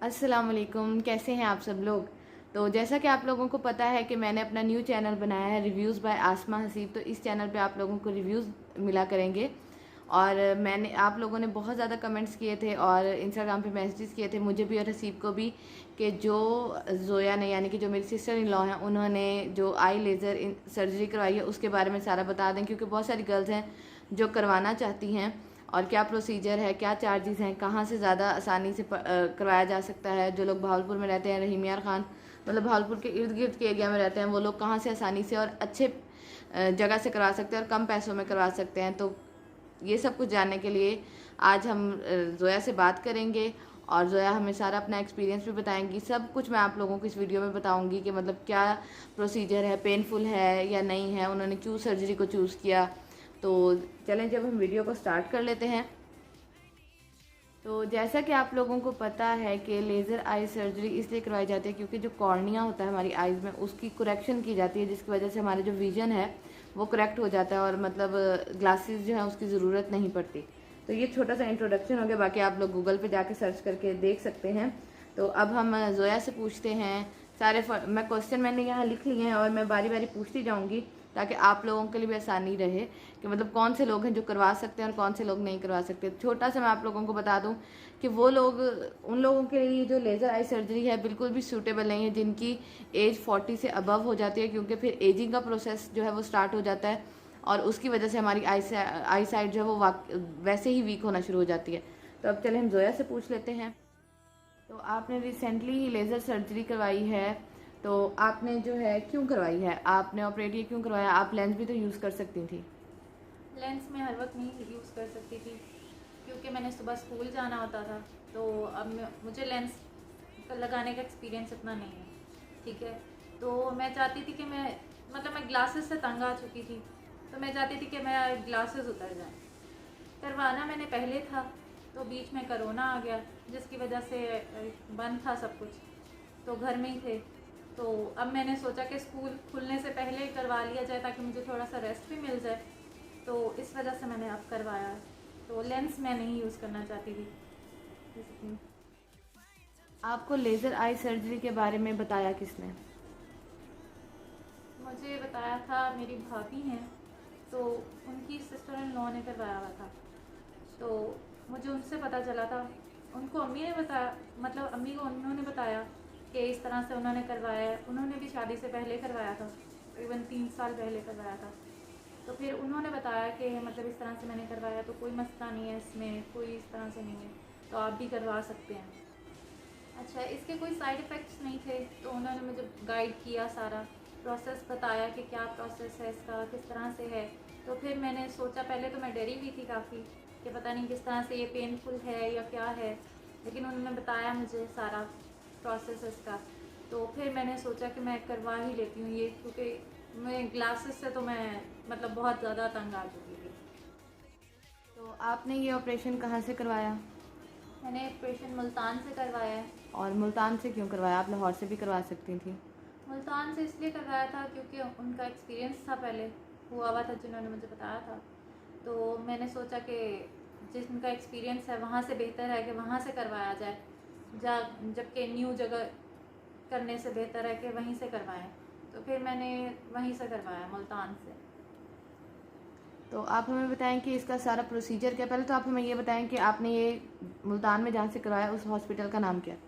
अस्सलाम वालेकुम, कैसे हैं आप सब लोग। तो जैसा कि आप लोगों को पता है कि मैंने अपना न्यू चैनल बनाया है रिव्यूज़ बाय आसमा हसीब। तो इस चैनल पे आप लोगों को रिव्यूज़ मिला करेंगे। और मैंने आप लोगों ने बहुत ज़्यादा कमेंट्स किए थे और इंस्टाग्राम पे मैसेजेस किए थे मुझे भी और हसीब को भी कि जो जोया ने यानी कि जो मेरी सिस्टर इन लॉ हैं उन्होंने जो आई लेज़र सर्जरी करवाई है उसके बारे में सारा बता दें, क्योंकि बहुत सारी गर्ल्स हैं जो करवाना चाहती हैं और क्या प्रोसीजर है, क्या चार्जेस हैं, कहाँ से ज़्यादा आसानी से करवाया जा सकता है। जो लोग भावलपुर में रहते हैं, रहीम यार खान मतलब भावलपुर के इर्द गिर्द के एरिया में रहते हैं, वो लोग कहाँ से आसानी से और अच्छे जगह से करवा सकते हैं और कम पैसों में करवा सकते हैं। तो ये सब कुछ जानने के लिए आज हम जोया से बात करेंगे और जोया हमें सारा अपना एक्सपीरियंस भी बताएंगी। सब कुछ मैं आप लोगों को इस वीडियो में बताऊंगी कि मतलब क्या प्रोसीजर है, पेनफुल है या नहीं है, उन्होंने क्यों सर्जरी को चूज़ किया। तो चलें जब हम वीडियो को स्टार्ट कर लेते हैं। तो जैसा कि आप लोगों को पता है कि लेज़र आई सर्जरी इसलिए करवाई जाती है क्योंकि जो कॉर्निया होता है हमारी आइज़ में उसकी करेक्शन की जाती है, जिसकी वजह से हमारे जो विज़न है वो करेक्ट हो जाता है और मतलब ग्लासेस जो है उसकी ज़रूरत नहीं पड़ती। तो ये छोटा सा इंट्रोडक्शन हो गया, बाकी आप लोग गूगल पे जाके सर्च करके देख सकते हैं। तो अब हम जोया से पूछते हैं सारे मैं क्वेश्चन मैंने यहाँ लिख लिए हैं और मैं बारी बारी पूछती जाऊँगी ताकि आप लोगों के लिए भी आसानी रहे कि मतलब कौन से लोग हैं जो करवा सकते हैं और कौन से लोग नहीं करवा सकते। छोटा सा मैं आप लोगों को बता दूं कि वो लोग उन लोगों के लिए जो लेज़र आई सर्जरी है बिल्कुल भी सूटेबल नहीं है जिनकी एज 40 से अबव हो जाती है, क्योंकि फिर एजिंग का प्रोसेस जो है वो स्टार्ट हो जाता है और उसकी वजह से हमारी आई साइड जो है वो वैसे ही वीक होना शुरू हो जाती है। तो अब चले हम जोया से पूछ लेते हैं। तो आपने रिसेंटली ही लेज़र सर्जरी करवाई है, तो आपने जो है क्यों करवाई है, आपने ऑपरेट ये क्यों करवाया, आप लेंस भी तो यूज़ कर सकती थी। लेंस में हर वक्त नहीं यूज़ कर सकती थी क्योंकि मैंने सुबह स्कूल जाना होता था। तो अब मुझे लेंस लगाने का एक्सपीरियंस इतना नहीं है, ठीक है। तो मैं चाहती थी कि मैं ग्लासेस से तंग आ चुकी थी, तो मैं चाहती थी कि मेरा ग्लासेस उतर जाए। करवाना मैंने पहले था, तो बीच में कोरोना आ गया जिसकी वजह से बंद था सब कुछ, तो घर में ही थे। तो अब मैंने सोचा कि स्कूल खुलने से पहले करवा लिया जाए ताकि मुझे थोड़ा सा रेस्ट भी मिल जाए, तो इस वजह से मैंने अब करवाया। तो लेंस मैं नहीं यूज़ करना चाहती थी। आपको लेज़र आई सर्जरी के बारे में बताया किसने। मुझे बताया था मेरी भाभी हैं, तो उनकी सिस्टर इन लॉ ने करवाया हुआ था, तो मुझे उनसे पता चला था। उनको अम्मी ने बताया, मतलब अम्मी को उन्होंने बताया कि इस तरह से उन्होंने करवाया है। उन्होंने भी शादी से पहले करवाया था, तकरीबन 3 साल पहले करवाया था। तो फिर उन्होंने बताया कि मतलब इस तरह से मैंने करवाया, तो कोई मसला नहीं है इसमें, कोई इस तरह से नहीं है, तो आप भी करवा सकते हैं। अच्छा, इसके कोई साइड इफ़ेक्ट्स नहीं थे, तो उन्होंने मुझे गाइड किया, सारा प्रोसेस बताया कि क्या प्रोसेस है इसका, किस तरह से है। तो फिर मैंने सोचा, पहले तो मैं डरी हुई थी काफ़ी कि पता नहीं किस तरह से ये पेनफुल है या क्या है, लेकिन उन्होंने बताया मुझे सारा प्रोसेस इसका। तो फिर मैंने सोचा कि मैं करवा ही लेती हूँ ये, क्योंकि मैं ग्लासेस से तो मैं मतलब बहुत ज़्यादा तंग आ चुकी थी। तो आपने ये ऑपरेशन कहाँ से करवाया मैंने ऑपरेशन मुल्तान से करवाया है। और मुल्तान से क्यों करवाया, आप लाहौर से भी करवा सकती थी। मुल्तान से इसलिए करवाया था क्योंकि उनका एक्सपीरियंस था, पहले हुआ हुआ था, जिन्होंने मुझे बताया था। तो मैंने सोचा कि जिनका एक्सपीरियंस है वहाँ से बेहतर है कि वहाँ से करवाया जाए, जबकि न्यू जगह करने से बेहतर है कि वहीं से करवाएं। तो फिर मैंने वहीं से करवाया, मुल्तान से। तो आप हमें बताएं कि इसका सारा प्रोसीजर क्या। पहले तो आप हमें ये बताएं कि आपने ये मुल्तान में जहाँ से करवाया उस हॉस्पिटल का नाम क्या है।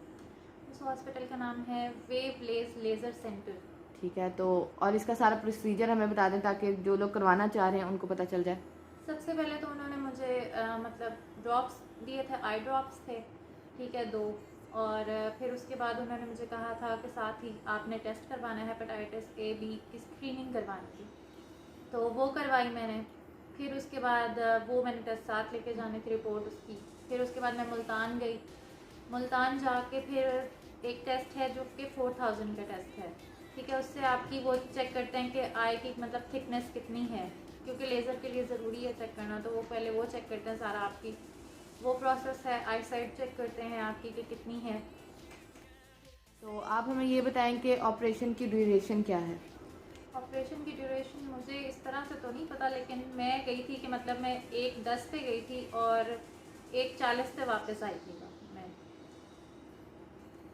उस हॉस्पिटल का नाम है वेव लेज़र सेंटर। ठीक है, तो और इसका सारा प्रोसीजर हमें बता दें ताकि जो लोग करवाना चाह रहे हैं उनको पता चल जाए। सबसे पहले तो उन्होंने मुझे मतलब ड्रॉप्स दिए थे, आई ड्रॉप्स थे, ठीक है, 2। और फिर उसके बाद उन्होंने मुझे कहा था कि साथ ही आपने टेस्ट करवाना है, हेपेटाइटिस ए बी की स्क्रीनिंग करवानी थी, तो वो करवाई मैंने। फिर उसके बाद वो मैंने टेस्ट साथ लेके जाने थी, रिपोर्ट उसकी। फिर उसके बाद मैं मुल्तान गई। मुल्तान जाके फिर एक टेस्ट है जो कि 4000 का टेस्ट है, ठीक है। उससे आपकी वो चेक करते हैं कि आई की मतलब थिकनेस कितनी है, क्योंकि लेज़र के लिए ज़रूरी है चेक करना, तो वो पहले वो चेक करते हैं सारा आपकी, वो प्रोसेस है। आई साइड चेक करते हैं आपकी कि कितनी है। तो आप हमें ये बताएं कि ऑपरेशन की ड्यूरेशन क्या है। ऑपरेशन की ड्यूरेशन मुझे इस तरह से तो नहीं पता, लेकिन मैं गई थी कि मतलब मैं 1:10 पे गई थी और 1:40 पे वापस आई थी मैं।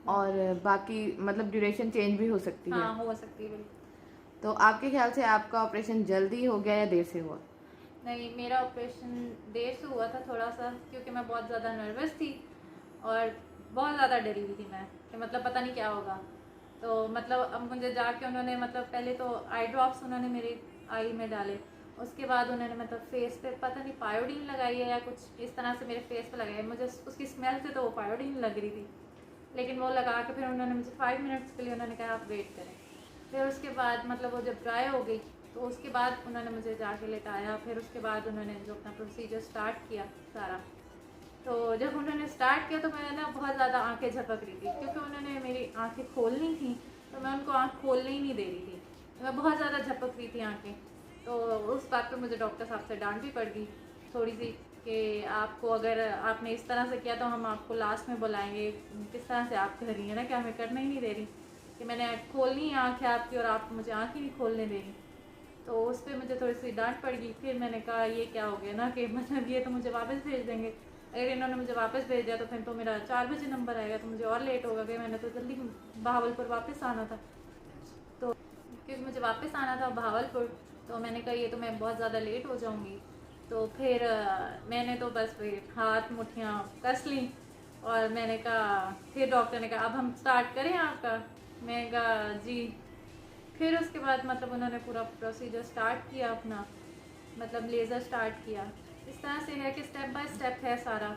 और बाकी मतलब ड्यूरेशन चेंज भी हो सकती है? हाँ, हो सकती है बिल्कुल। तो आपके ख्याल से आपका ऑपरेशन जल्दी हो गया या देर से हुआ? नहीं, मेरा ऑपरेशन देर से हुआ था थोड़ा सा, क्योंकि मैं बहुत ज़्यादा नर्वस थी और बहुत ज़्यादा डरी हुई थी मैं कि मतलब पता नहीं क्या होगा। तो मतलब अब मुझे जाके उन्होंने मतलब पहले तो आई ड्रॉप्स उन्होंने मेरी आई में डाले, उसके बाद उन्होंने मतलब फेस पे पता नहीं पायोडीन लगाई है या कुछ इस तरह से मेरे फेस पे लगाई है। मुझे उसकी स्मेल से तो वो पायोडीन लग रही थी, लेकिन वो लगा के फिर उन्होंने मुझे 5 मिनट्स के लिए उन्होंने कहा आप वेट करें। फिर उसके बाद मतलब वो जब ड्राई हो गई तो उसके बाद उन्होंने मुझे जाके लेटाया। फिर उसके बाद उन्होंने जो अपना प्रोसीजर स्टार्ट किया सारा। तो जब उन्होंने स्टार्ट किया तो मैं ना बहुत ज़्यादा आंखें झपक रही थी, क्योंकि उन्होंने मेरी आंखें खोलनी थी तो मैं उनको आंख खोलने ही नहीं दे रही थी। तो मैं बहुत ज़्यादा झपक रही थी आंखें। तो उस बात पे मुझे डॉक्टर साहब से डांट भी पड़ गई थोड़ी सी कि आपको अगर आपने इस तरह से किया तो हम आपको लास्ट में बुलाएंगे। किस तरह से आप कह रही हैं ना कि हमें करना ही नहीं दे रही, कि मैंने खोलनी है आँख है आपकी और आप मुझे आँख ही नहीं खोलने दे रही। तो उस पर मुझे थोड़ी सी डांट पड़ गई। फिर मैंने कहा ये क्या हो गया ना कि मतलब ये तो मुझे वापस भेज देंगे, अगर इन्होंने मुझे वापस भेज दिया तो फिर तो मेरा 4 बजे नंबर आएगा तो मुझे और लेट होगा कि मैंने तो जल्दी बहावलपुर वापस आना था। तो क्योंकि मुझे वापस आना था बहावलपुर, तो मैंने कहा ये तो मैं बहुत ज़्यादा लेट हो जाऊँगी। तो फिर मैंने तो बस फिर हाथ मुठ्ठियाँ कस ली और मैंने कहा, फिर डॉक्टर ने कहा अब हम स्टार्ट करें आपका। मैं कहा जी। फिर उसके बाद मतलब उन्होंने पूरा प्रोसीजर स्टार्ट किया अपना, मतलब लेज़र स्टार्ट किया। इस तरह से है कि स्टेप बाय स्टेप है सारा।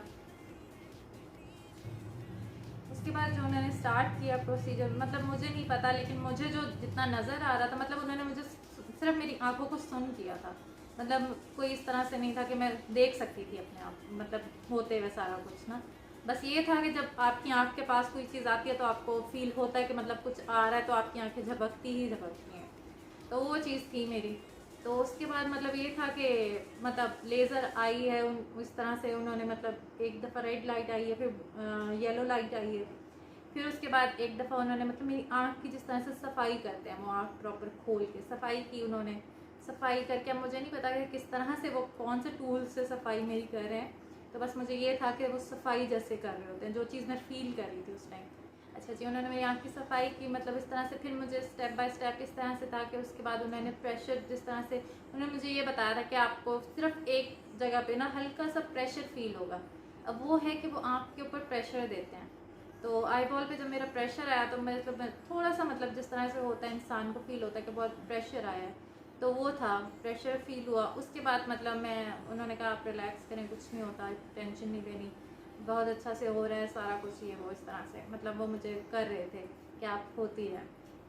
उसके बाद जो उन्होंने स्टार्ट किया प्रोसीजर, मतलब मुझे नहीं पता, लेकिन मुझे जो जितना नज़र आ रहा था, मतलब उन्होंने मुझे सिर्फ मेरी आंखों को सुन किया था। मतलब कोई इस तरह से नहीं था कि मैं देख सकती थी अपने आप, मतलब होते हुए सारा कुछ ना। बस ये था कि जब आपकी आंख के पास कोई चीज़ आती है तो आपको फील होता है कि मतलब कुछ आ रहा है, तो आपकी आंखें झपकती ही झपकती हैं। तो वो चीज़ थी मेरी। तो उसके बाद मतलब ये था कि मतलब लेज़र आई है इस तरह से उन्होंने, मतलब एक दफ़ा रेड लाइट आई है, फिर येलो लाइट आई है, फिर उसके बाद एक दफ़ा उन्होंने मतलब मेरी आँख की जिस तरह से सफाई करते हैं वो आँख प्रॉपर खोल के सफाई की उन्होंने। सफाई करके अब मुझे नहीं पता कि किस तरह से वो कौन से टूल से सफाई मेरी कर रहे हैं, तो बस मुझे ये था कि वो सफाई जैसे कर रहे होते हैं, जो चीज़ मैं फ़ील कर रही थी उस टाइम। अच्छा जी, उन्होंने मेरी आँख की सफाई की मतलब इस तरह से। फिर मुझे स्टेप बाय स्टेप इस तरह से था कि उसके बाद उन्होंने प्रेशर जिस तरह से उन्होंने मुझे ये बताया था कि आपको सिर्फ एक जगह पे ना हल्का सा प्रेशर फील होगा। अब वो है कि वो आँख के ऊपर प्रेशर देते हैं। तो आई बॉल पे जब मेरा प्रेशर आया तो मैं थोड़ा सा मतलब जिस तरह से होता है इंसान को फील होता है कि बहुत प्रेशर आया है, तो वो था प्रेशर फील हुआ। उसके बाद मतलब मैं उन्होंने कहा आप रिलैक्स करें, कुछ नहीं होता, टेंशन नहीं लेनी, बहुत अच्छा से हो रहा है सारा कुछ, ये वो इस तरह से मतलब वो मुझे कर रहे थे कि आप होती है।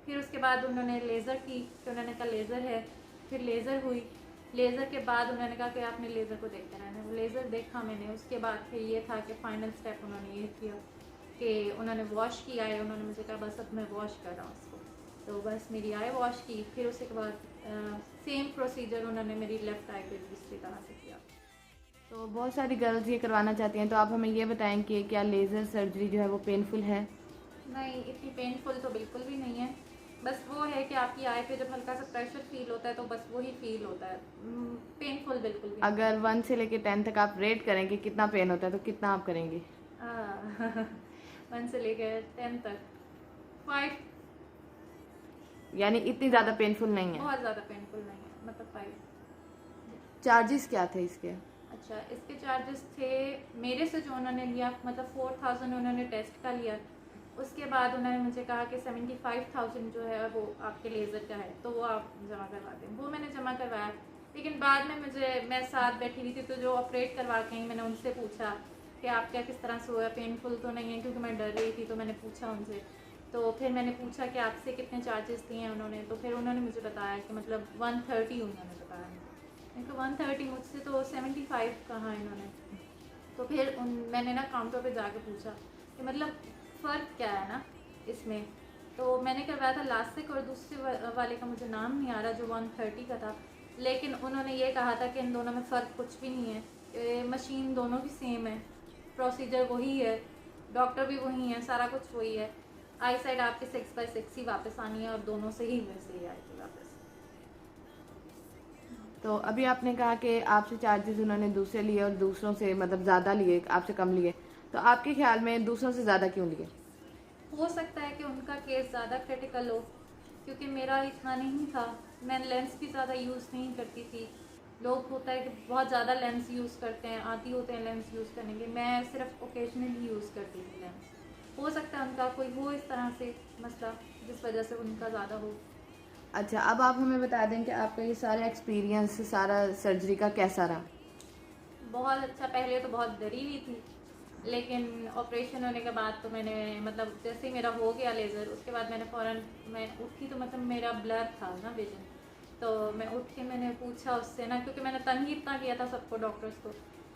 फिर उसके बाद उन्होंने लेज़र की, फिर उन्होंने कहा लेज़र है, फिर लेज़र हुई। लेज़र के बाद उन्होंने कहा कि आपने लेज़र को देखते रहना। वो लेज़र देखा मैंने। उसके बाद फिर ये था कि फाइनल स्टेप उन्होंने ये किया कि उन्होंने वॉश किया है। उन्होंने मुझे कहा बस अब मैं वॉश कर रहा हूँ उसको, तो बस मेरी आई वॉश की। फिर उसके बाद सेम प्रोसीजर उन्होंने मेरी लेफ़्ट आई पे दूसरी तरह से किया। तो बहुत सारी गर्ल्स ये करवाना चाहती हैं, तो आप हमें ये बताएं कि क्या लेज़र सर्जरी जो है वो पेनफुल है? नहीं, इतनी पेनफुल तो बिल्कुल भी नहीं है। बस वो है कि आपकी आई पे जब हल्का सा प्रेशर फील होता है तो बस वही फील होता है। पेनफुल बिल्कुल भी नहीं। अगर 1 से लेके 10 तक आप रेट करें कि कितना पेन होता है, तो कितना आप करेंगे? 1 से लेकर 10 तक 5। यानी इतनी ज़्यादा पेनफुल नहीं है? बहुत ज़्यादा पेनफुल नहीं है, मतलब 5। चार्जेस क्या थे इसके? अच्छा, इसके चार्जेस थे मेरे से जो उन्होंने लिया, मतलब 4000 उन्होंने टेस्ट का लिया। उसके बाद उन्होंने मुझे कहा कि 75,000 जो है वो आपके लेज़र का है, तो वो आप जमा करवा दें। वो मैंने जमा करवाया। लेकिन बाद में मैं साथ बैठी हुई थी, तो जो ऑपरेट करवा के आई मैंने उनसे पूछा कि आप क्या किस तरह से हुआ, पेनफुल तो नहीं है, क्योंकि मैं डर रही थी। तो मैंने पूछा उनसे, तो फिर मैंने पूछा कि आपसे कितने चार्जेस दिए हैं उन्होंने, तो फिर उन्होंने मुझे बताया कि मतलब 130 उन्होंने बताया। क्योंकि 130 मुझसे तो 75 कहा इन्होंने। तो फिर मैंने ना काउंटर पे जाके पूछा कि मतलब फ़र्क क्या है ना इसमें। तो मैंने करवाया था लास्टिक और दूसरे वाले का मुझे नाम नहीं आ रहा, जो 130 का था। लेकिन उन्होंने ये कहा था कि इन दोनों में फ़र्क कुछ भी नहीं है, मशीन दोनों की सेम है, प्रोसीजर वही है, डॉक्टर भी वही है, सारा कुछ वही है। आई साइड आपकी 6/6 ही वापस आनी है और दोनों से ही वैसे ही आएगी वापस। तो अभी आपने कहा कि आपसे चार्जेस उन्होंने दूसरे लिए और दूसरों से मतलब ज़्यादा लिए, आपसे कम लिए, तो आपके ख्याल में दूसरों से ज़्यादा क्यों लिए? हो सकता है कि उनका केस ज़्यादा क्रिटिकल हो, क्योंकि मेरा इतना नहीं था। मैं लेंस भी ज़्यादा यूज़ नहीं करती थी। लोग होता है कि बहुत ज़्यादा लेंस यूज़ करते हैं, आती होते हैं लेंस यूज़ करने के, मैं सिर्फ ओकेजनली यूज़ करती थी लेंस। हो सकता है उनका कोई हो इस तरह से मसला जिस वजह से उनका ज़्यादा हो। अच्छा, अब आप हमें बता दें कि आपका ये सारा एक्सपीरियंस सारा सर्जरी का कैसा रहा? बहुत अच्छा। पहले तो बहुत डरी हुई थी, लेकिन ऑपरेशन होने के बाद तो मैंने मतलब जैसे ही मेरा हो गया लेज़र, उसके बाद मैंने फ़ौरन मैं उठी तो मतलब मेरा ब्लर था ना विजन, तो मैं उठ के मैंने पूछा उससे ना, क्योंकि मैंने तंग ही इतना किया था सबको, डॉक्टर्स को।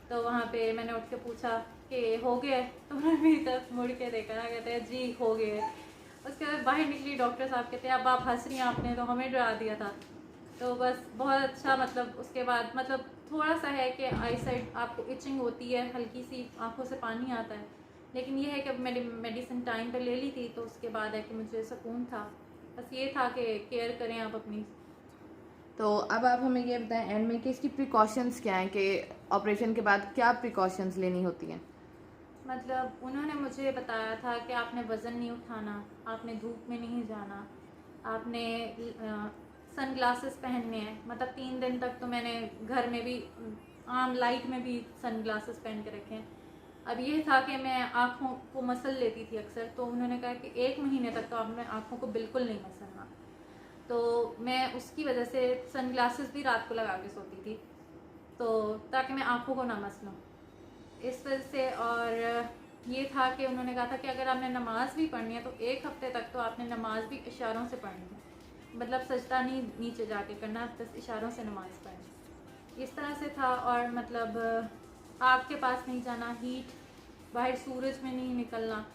तो वहाँ पे मैंने उठ के पूछा कि हो गया है? तो उन्होंने मेरी तरफ मुड़ के देखा ना, कहते हैं जी हो गया है। उसके बाद बाहर निकली, डॉक्टर साहब कहते हैं अब आप हंस रही हैं, आपने तो हमें डरा दिया था। तो बस बहुत अच्छा, मतलब उसके बाद मतलब थोड़ा सा है कि आई साइड आपको इचिंग होती है, हल्की सी आंखों से पानी आता है, लेकिन ये है कि अब मैंने मेडिसिन टाइम पे ले ली थी, तो उसके बाद है कि मुझे सुकून था। बस ये था कि केयर करें आप अपनी। तो अब आप हमें ये बताएं एंड में कि इसकी प्रिकॉशंस क्या हैं, कि ऑपरेशन के बाद क्या प्रिकॉशंस लेनी होती हैं? मतलब उन्होंने मुझे बताया था कि आपने वज़न नहीं उठाना, आपने धूप में नहीं जाना, आपने सन ग्लासेस पहनने हैं। मतलब 3 दिन तक तो मैंने घर में भी आम लाइट में भी सन ग्लासेस पहन के रखे हैं। अब ये था कि मैं आँखों को मसल लेती थी अक्सर, तो उन्होंने कहा कि 1 महीने तक तो आपने आँखों को बिल्कुल नहीं मसलना। तो मैं उसकी वजह से सन ग्लासेस भी रात को लगा के सोती थी, तो ताकि मैं आँखों को ना मसलूँ इस वजह से। और ये था कि उन्होंने कहा था कि अगर आपने नमाज़ भी पढ़नी है तो 1 हफ्ते तक तो आपने नमाज़ भी इशारों से पढ़नी है, मतलब सजदा नहीं नीचे जाके करना, बस इशारों से नमाज़ पढ़नी, इस तरह से था। और मतलब आग के पास नहीं जाना, हीट, बाहर सूरज में नहीं निकलना,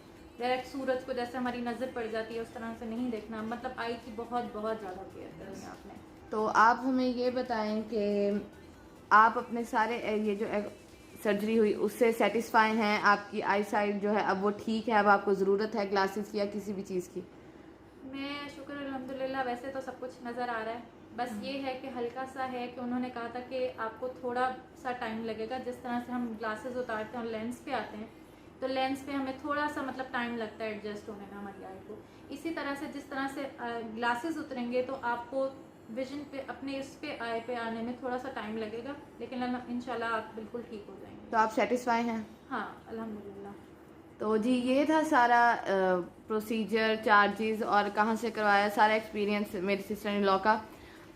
डायरेक्ट सूरज को जैसे हमारी नज़र पड़ जाती है उस तरह से नहीं देखना, मतलब आई की बहुत बहुत ज़्यादा केयर करनी है आपने। तो आप हमें ये बताएं कि आप अपने सारे ये जो सर्जरी हुई उससे सेटिस्फाई हैं? आपकी आई साइट जो है अब वो ठीक है? अब आपको ज़रूरत है ग्लासेस की या किसी भी चीज़ की? मैं शुक्र अल्हम्दुलिल्लाह, वैसे तो सब कुछ नज़र आ रहा है, बस ये है कि हल्का सा है कि उन्होंने कहा था कि आपको थोड़ा सा टाइम लगेगा। जिस तरह से हम ग्लासेस उतारते हैं और लेंस पे आते हैं, तो लेंस पे हमें थोड़ा सा मतलब टाइम लगता है एडजस्ट होने में हमारी आई को। इसी तरह से जिस तरह से ग्लासेस उतरेंगे तो आपको विजन पे, अपने इस पे आई पे आने में थोड़ा सा टाइम लगेगा, लेकिन इंशाल्लाह आप बिल्कुल ठीक हो जाएंगे। तो आप सेटिस्फाई हैं? हाँ अल्हम्दुलिल्लाह। तो जी ये था सारा प्रोसीजर, चार्जेस और कहाँ से करवाया, सारा एक्सपीरियंस मेरी सिस्टर इन लॉ का।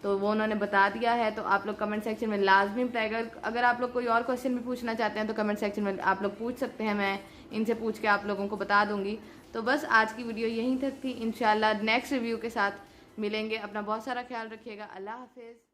तो वो उन्होंने बता दिया है। तो आप लोग कमेंट सेक्शन में लाजमी बताएगा। अगर आप लोग कोई और क्वेश्चन भी पूछना चाहते हैं तो कमेंट सेक्शन में आप लोग पूछ सकते हैं, मैं इनसे पूछ के आप लोगों को बता दूंगी। तो बस आज की वीडियो यहीं तक थी। इंशाल्लाह नेक्स्ट रिव्यू के साथ मिलेंगे। अपना बहुत सारा ख्याल रखिएगा। अल्लाह हाफिज़।